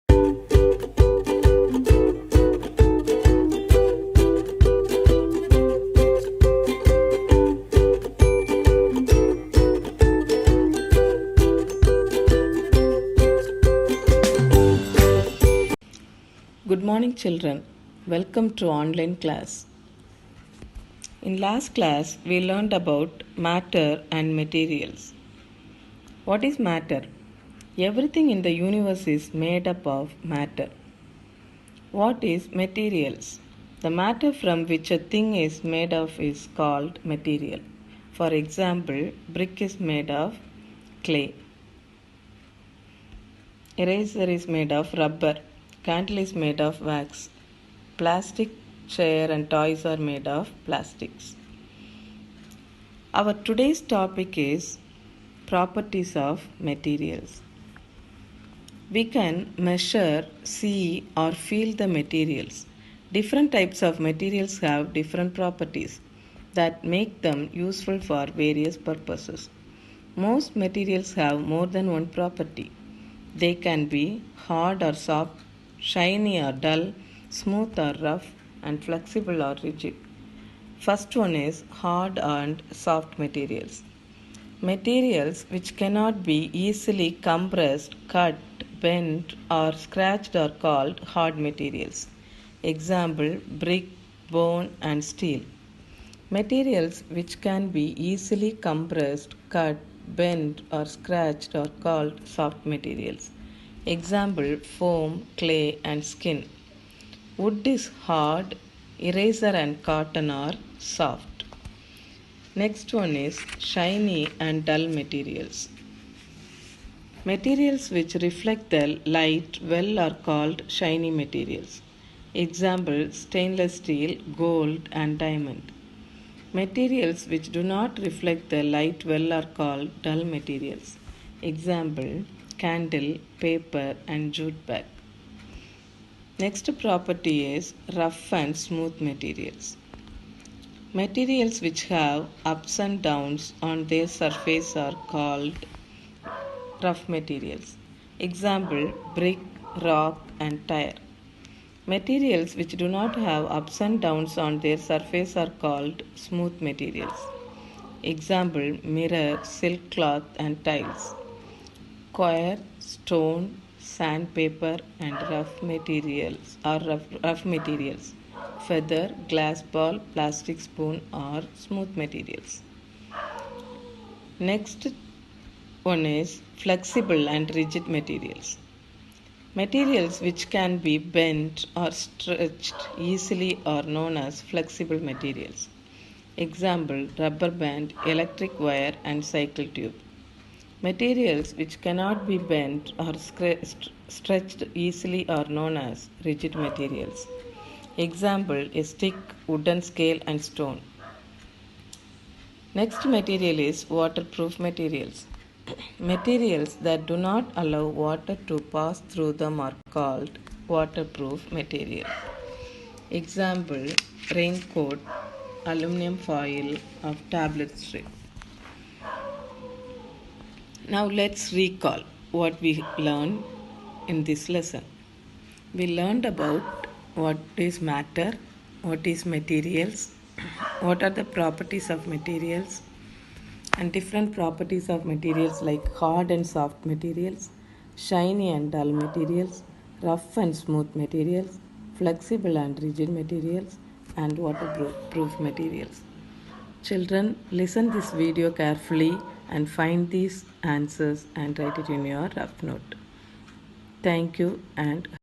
Good morning, children. Welcome to online class. In last class, we learned about matter and materials. What is matter? Everything in the universe is made up of matter. What is materials? The matter from which a thing is made of is called material. For example, brick is made of clay. Eraser is made of rubber. Candle is made of wax. Plastic chair and toys are made of plastics. Our today's topic is properties of materials. We can measure, see, or feel the materials. Different types of materials have different properties that make them useful for various purposes. Most materials have more than one property. They can be hard or soft, shiny or dull, smooth or rough, and flexible or rigid. First one is hard and soft materials. Materials which cannot be easily compressed, cut, bent, or scratched are called hard materials. Example, brick, bone, and steel. Materials which can be easily compressed, cut, bent, or scratched are called soft materials. Example, foam, clay, and skin. Wood is hard, eraser and cotton are soft. Next one is shiny and dull materials. Materials which reflect the light well are called shiny materials. Example, stainless steel, gold, and diamond. Materials which do not reflect the light well are called dull materials. Example, candle, paper, and jute bag. Next property is rough and smooth materials. Materials which have ups and downs on their surface are called rough materials. Example, brick, rock, and tire. Materials which do not have ups and downs on their surface are called smooth materials. Example, mirror, silk cloth, and tiles. Coir, stone, sandpaper, and rough materials are rough materials. Feather, glass ball, plastic spoon are smooth materials. Next one is flexible and rigid materials. Materials which can be bent or stretched easily are known as flexible materials. Example, rubber band, electric wire, and cycle tube. Materials which cannot be bent or stretched easily are known as rigid materials. Example, a stick, wooden scale, and stone. Next material is waterproof materials. Materials that do not allow water to pass through them are called waterproof material. Example, raincoat, aluminum foil of tablet strip. Now let's recall what we learned in this lesson. We learned about what is matter, what is materials, what are the properties of materials, and different properties of materials like hard and soft materials, shiny and dull materials, rough and smooth materials, flexible and rigid materials, and waterproof materials. Children, listen this video carefully and find these answers and write it in your rough note. Thank you and